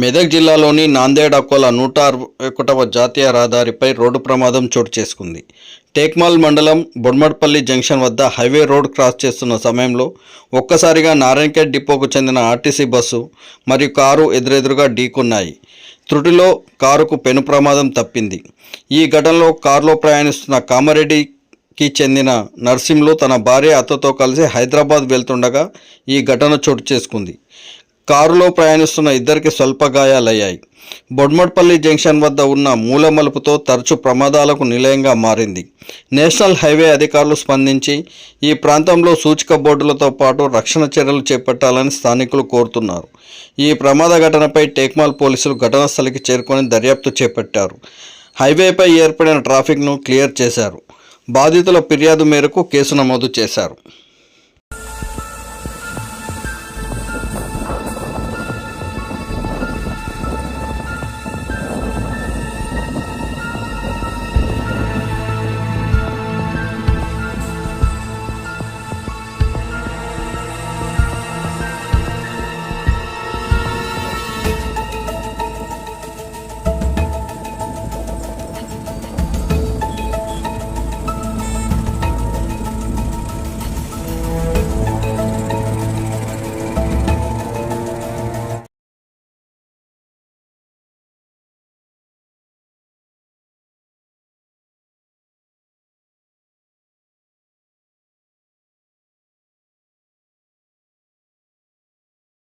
మెదక్ జిల్లాలోని నాందేడ్ అకోలా 161వ జాతీయ రహదారిపై రోడ్డు ప్రమాదం చోటు చేసుకుంది. టేక్మాల్ మండలం బొడ్మట్పల్లి జంక్షన్ వద్ద హైవే రోడ్ క్రాస్ చేస్తున్న సమయంలో ఒక్కసారిగా నారాయణఖేడ్ డిపోకు చెందిన ఆర్టీసీ బస్సు మరియు కారు ఎదురెదురుగా ఢీకొన్నాయి. త్రుటిలో కారుకు పెను ప్రమాదం తప్పింది. ఈ ఘటనలో కారులో ప్రయాణిస్తున్న కామారెడ్డికి చెందిన నర్సింహులు తన భార్య అత్తతో కలిసి హైదరాబాద్ వెళ్తుండగా ఈ ఘటన చోటు చేసుకుంది. కారులో ప్రయాణిస్తున్న ఇద్దరికి స్వల్ప గాయాలయ్యాయి. బొడ్మట్పల్లి జంక్షన్ వద్ద ఉన్న మూల మలుపుతో తరచూ ప్రమాదాలకు నిలయంగా మారింది. నేషనల్ హైవే అధికారులు స్పందించి ఈ ప్రాంతంలో సూచిక బోర్డులతో పాటు రక్షణ చర్యలు చేపట్టాలని స్థానికులు కోరుతున్నారు. ఈ ప్రమాద ఘటనపై టేక్మాల్ పోలీసులు ఘటనా స్థలికి చేరుకొని దర్యాప్తు చేపట్టారు. హైవేపై ఏర్పడిన ట్రాఫిక్ను క్లియర్ చేశారు. బాధితుల ఫిర్యాదు మేరకు కేసు నమోదు చేశారు.